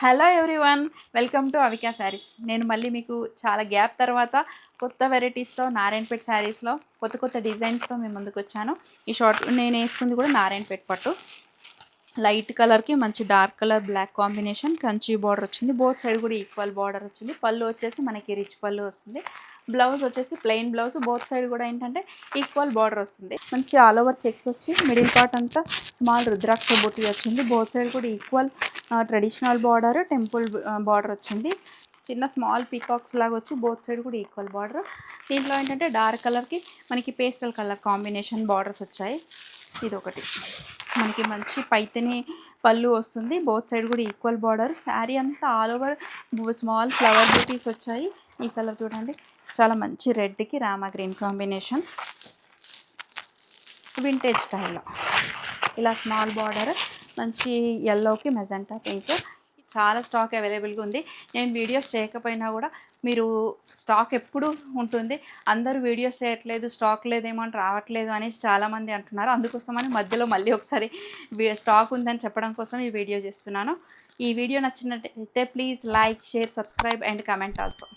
Hello everyone, welcome to Avika saris. నేను మళ్ళీ మీకు చాలా గ్యాప్ తర్వాత కొత్త వెరైటీస్తో నారాయణపేట శారీస్లో కొత్త డిజైన్స్తో మేము ముందుకు వచ్చాను. ఈ షార్ట్ నేను వేసుకుంది కూడా నారాయణపేట పట్టు. లైట్ కలర్కి మంచి dark colour black combination, Kanchi border వచ్చింది. బోత్ సైడ్ కూడా ఈక్వల్ బార్డర్ వచ్చింది. పళ్ళు వచ్చేసి మనకి రిచ్ పళ్ళు వస్తుంది. బ్లౌజ్ వచ్చేసి ప్లెయిన్ బ్లౌజ్, బోత్ సైడ్ కూడా ఏంటంటే ఈక్వల్ బార్డర్ వస్తుంది. మంచి ఆల్ ఓవర్ చెక్స్ వచ్చి మిడిల్ పార్ట్ అంతా స్మాల్ రుద్రాక్ష బొట్టి వచ్చింది. బోత్ సైడ్ కూడా equal traditional border, temple border వచ్చింది. చిన్న స్మాల్ పీకాక్స్ లాగా వచ్చి బోత్ సైడ్ కూడా ఈక్వల్ బార్డర్. దీంట్లో ఏంటంటే డార్క్ కలర్కి మనకి పేస్టల్ కలర్ కాంబినేషన్ బార్డర్స్ వచ్చాయి. ఇది ఒకటి మనకి మంచి పైతని పళ్ళు వస్తుంది. బోత్ సైడ్ కూడా ఈక్వల్ బార్డర్. శారీ అంతా ఆల్ ఓవర్ స్మాల్ ఫ్లవర్ బూటీస్ వచ్చాయి. ఈ కలర్ చూడండి, చాలా మంచి రెడ్కి రామా గ్రీన్ కాంబినేషన్, వింటేజ్ స్టైల్లో ఇలా స్మాల్ బార్డర్, మంచి ఎల్లోకి మెజెంటా పింక్. చాలా స్టాక్ అవైలబుల్గా ఉంది. నేను వీడియోస్ చేయకపోయినా కూడా మీరు స్టాక్ ఎప్పుడు ఉంటుంది. అందరూ వీడియోస్ చేయట్లేదు, స్టాక్ లేదేమో అని రావట్లేదు అనేసి చాలామంది అంటున్నారు. అందుకోసమని మధ్యలో మళ్ళీ ఒకసారి స్టాక్ ఉందని చెప్పడం కోసం ఈ వీడియో చేస్తున్నాను. ఈ వీడియో నచ్చినట్టయితే please like, share, subscribe and comment also.